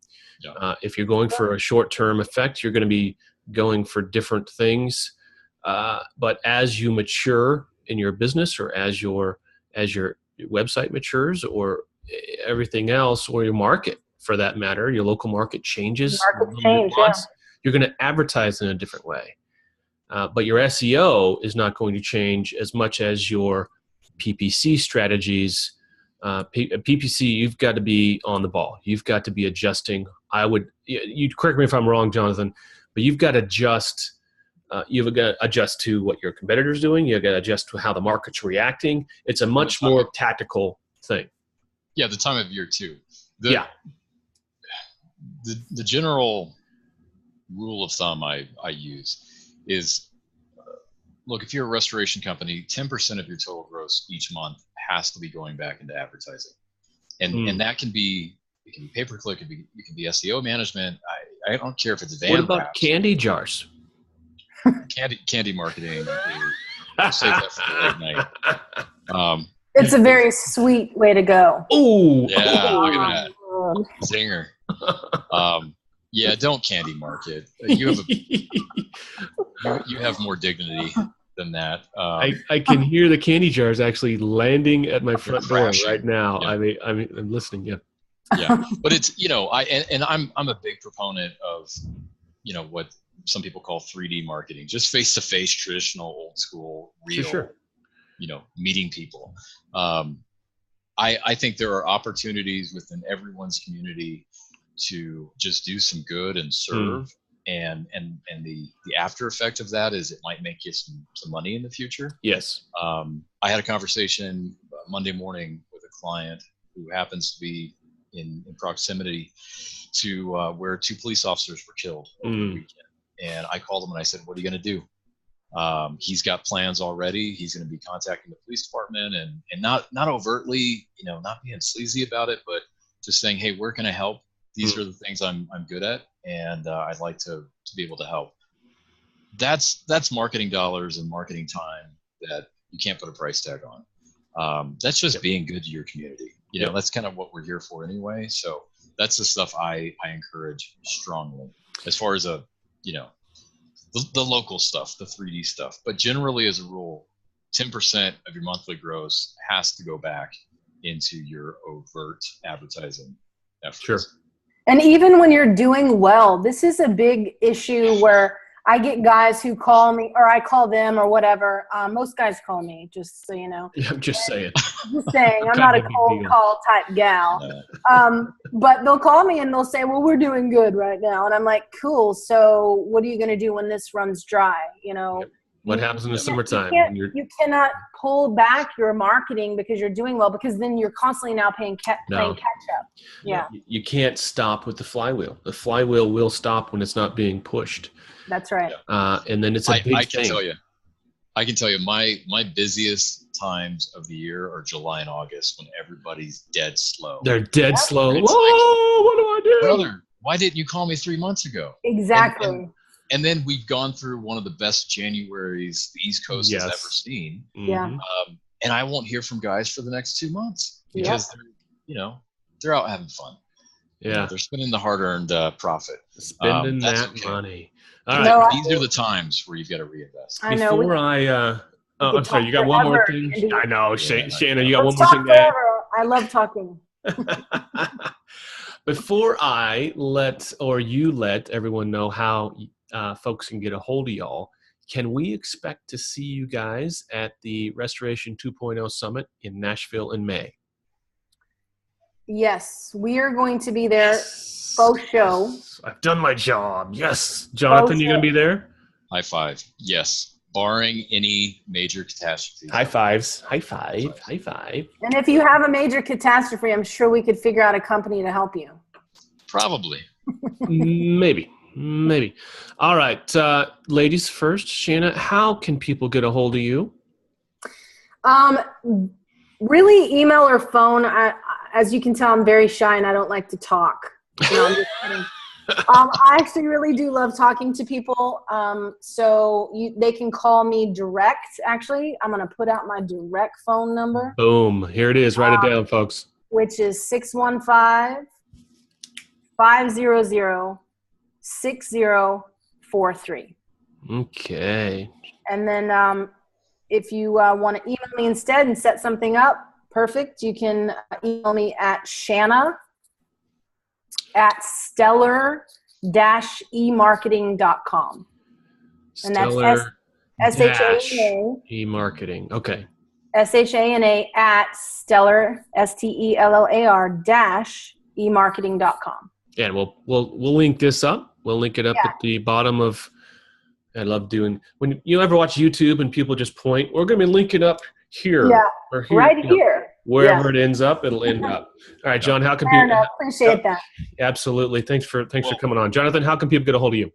Yeah. If you're going for a short-term effect, you're going to be going for different things. But as you mature in your business, or as your website matures, or everything else, or your market for that matter, your local market changes. Markets change, yeah. You're going to advertise in a different way. But your SEO is not going to change as much as your PPC strategies. PPC, you've got to be on the ball. You've got to be adjusting. You correct me if I'm wrong, Jonathan, but you've got to adjust. You've got to adjust to what your competitor's doing. You've got to adjust to how the market's reacting. It's a much more tactical thing. Yeah, the time of year too. The general rule of thumb I use is, look, if you're a restoration company, 10% of your total gross each month has to be going back into advertising, and that can be, it can be pay-per-click, it can be SEO management. I don't care if it's van. What about wraps. candy jars? Candy marketing. We'll save that for the late night. It's a very sweet way to go. Oh, yeah! Look at that zinger. Yeah, don't candy market. You have more dignity than that. I can hear the candy jars actually landing at my front door right now. Yeah. I'm listening. Yeah. Yeah, but it's, I'm a big proponent of, what some people call 3D marketing, just face-to-face, traditional, old school, real, Sure. Meeting people. I think there are opportunities within everyone's community to just do some good and serve. And the after effect of that is it might make you some money in the future. Yes. I had a conversation Monday morning with a client who happens to be in proximity to where 2 police officers were killed over the weekend. And I called him and I said, what are you going to do? He's got plans already. He's going to be contacting the police department and not overtly, not being sleazy about it, but just saying, hey, where can I help? These are the things I'm good at, and I'd like to be able to help. That's marketing dollars and marketing time that you can't put a price tag on. That's just being good to your community. That's kind of what we're here for anyway. So that's the stuff I encourage strongly, as far as the local stuff, the 3D stuff. But generally, as a rule, 10% of your monthly gross has to go back into your overt advertising efforts. Sure. And even when you're doing well, this is a big issue where I get guys who call me, or I call them, or whatever. Most guys call me, just so you know. Yeah, I'm just saying. Just saying, I'm not a cold call type gal. But they'll call me and they'll say, well, we're doing good right now. And I'm like, cool. So what are you going to do when this runs dry? Yep. What happens in the summertime? You cannot pull back your marketing because you're doing well, because then you're constantly now playing catch up. Yeah. You can't stop with the flywheel. The flywheel will stop when it's not being pushed. That's right. And then it's a big thing. I can tell you my busiest times of the year are July and August, when everybody's dead slow. They're dead slow. Whoa, Like, what do I do? Brother, why didn't you call me 3 months ago? Exactly. And then we've gone through one of the best Januaries the East Coast has ever seen. Yeah. And I won't hear from guys for the next 2 months because they're out having fun. Yeah. They're spending the hard-earned profit. Spending that money. All right. These are the times where you've got to reinvest. I know. I'm sorry. You got one more thing? I know. Shannon, you got one more thing to add? I love talking. Before I let everyone know how folks can get a hold of y'all, can we expect to see you guys at the Restoration 2.0 Summit in Nashville in May? Yes, we are going to be there. Faux show. I've done my job. Yes. Jonathan, you going to be there? High five. Yes. Barring any major catastrophe. High fives. High five. High five. And if you have a major catastrophe, I'm sure we could figure out a company to help you. Probably. Maybe. All right. Ladies first. Shanna, how can people get a hold of you? Really, email or phone. As you can tell, I'm very shy and I don't like to talk. No, I'm just kidding. I actually really do love talking to people. So they can call me direct. Actually, I'm going to put out my direct phone number. Boom. Here it is. Write it down, folks. which is 615-500-6043. Okay. And then if you want to email me instead and set something up, perfect. You can email me at shanna@stellar-emarketing.com. And that's SHANA. E-marketing. Okay. SHANA at stellar, STELLAR-emarketing.com. Yeah, we'll link this up. We'll link it up at the bottom of. I love doing when you ever watch YouTube and people just point. We're going to be linking up here or here, right here. Wherever it ends up, it'll end up. All right, John. How can people? I appreciate that. Absolutely. Thanks for coming on, Jonathan. How can people get a hold of you?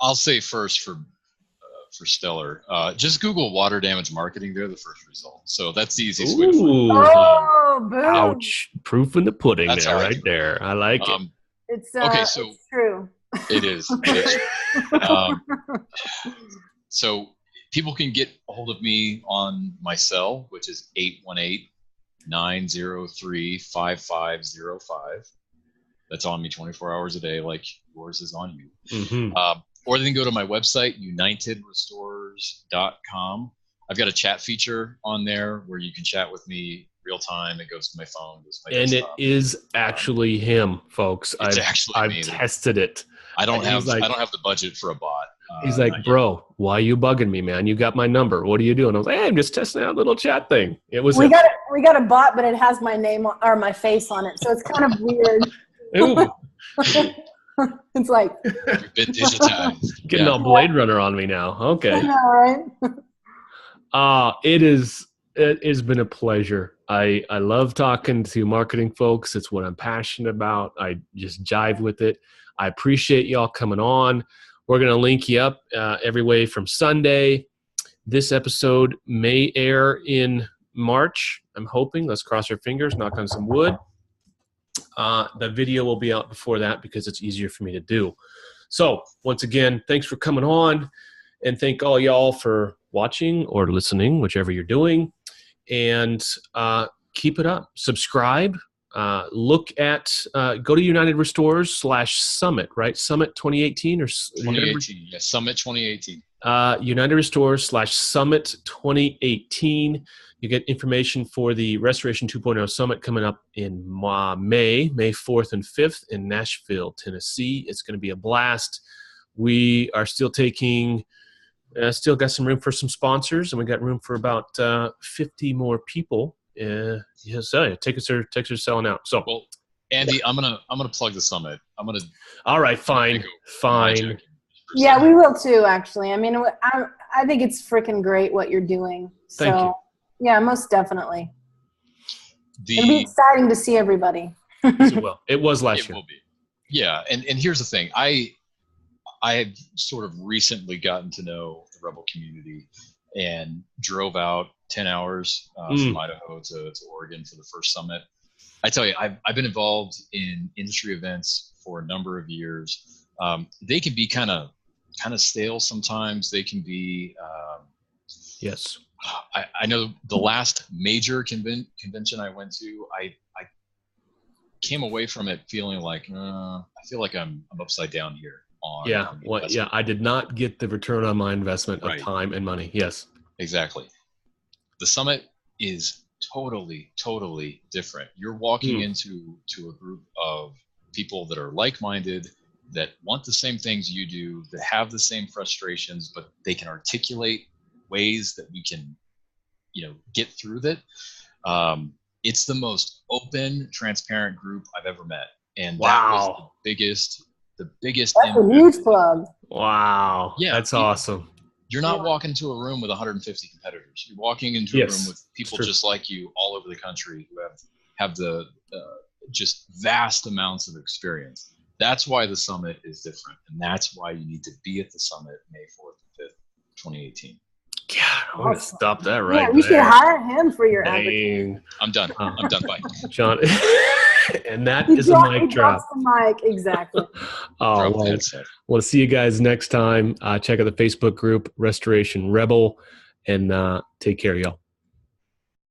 I'll say first for Stellar, just Google water damage marketing. They're the first result. So that's the easiest way to find it. Oh, boom. Ouch. Proof in the pudding. That's there, right there. I like it. It's okay, so it's true. It is. So people can get a hold of me on my cell, which is 818-903-5505. That's on me 24 hours a day, like yours is on you. Mm-hmm. Or they can go to my website, unitedrestorers.com. I've got a chat feature on there where you can chat with me real time. It goes to my phone. And it is actually him, folks. I've tested it. I don't have the budget for a bot. He's like, bro, why are you bugging me, man? You got my number. What are you doing? I was like, hey, I'm just testing out a little chat thing. It was. We got a bot, but it has my name or my face on it, so it's kind of weird. Ooh. It's like you've been digitized. Getting all Blade Runner on me now. Okay. I know, right? It has been a pleasure. I love talking to marketing folks. It's what I'm passionate about. I just jive with it. I appreciate y'all coming on. We're going to link you up every way from Sunday. This episode may air in March. I'm hoping. Let's cross our fingers, knock on some wood. The video will be out before that because it's easier for me to do. So once again, thanks for coming on, and thank all y'all for watching or listening, whichever you're doing, and keep it up. Subscribe. Look at go to United Restorers /Summit, right? Summit 2018 or 2018. Yes, Summit 2018. United Restorers /Summit 2018. You get information for the Restoration 2.0 Summit coming up in May 4th and 5th in Nashville, Tennessee. It's going to be a blast. We are still still got some room for some sponsors, and we got room for about 50 more people. Tickets are selling out. So, well, Andy, I'm gonna plug the summit. All right, fine. Yeah, we will too. Actually, I mean, I think it's freaking great what you're doing. So, thank you. Yeah, most definitely. It'll be exciting to see everybody. Yes, it will. It was last year. It will be. Yeah, and here's the thing. I have sort of recently gotten to know the Rebel community and drove out 10 hours from Idaho to Oregon for the first summit. I tell you, I've been involved in industry events for a number of years. They can be kind of stale sometimes. They can be yes. I know the last major convention I went to, I came away from it feeling like I feel like I'm upside down here. I did not get the return on my investment of time and money. Yes, exactly. The summit is totally different. You're walking into a group of people that are like-minded, that want the same things you do, that have the same frustrations, but they can articulate ways that we can, get through that. It's the most open, transparent group I've ever met, and that was the biggest. That's a huge plug. Wow. Yeah, that's awesome. You're not walking into a room with 150 competitors. You're walking into a room with people just like you all over the country who have the just vast amounts of experience. That's why the summit is different, and that's why you need to be at the summit May 4th and 5th, 2018. God, I'm going to stop that right there. You should hire him for your advertising. I'm done. I'm done. Bye. John. And that is a mic drop. The mic, exactly. We'll see you guys next time. Check out the Facebook group, Restoration Rebel, and take care, y'all.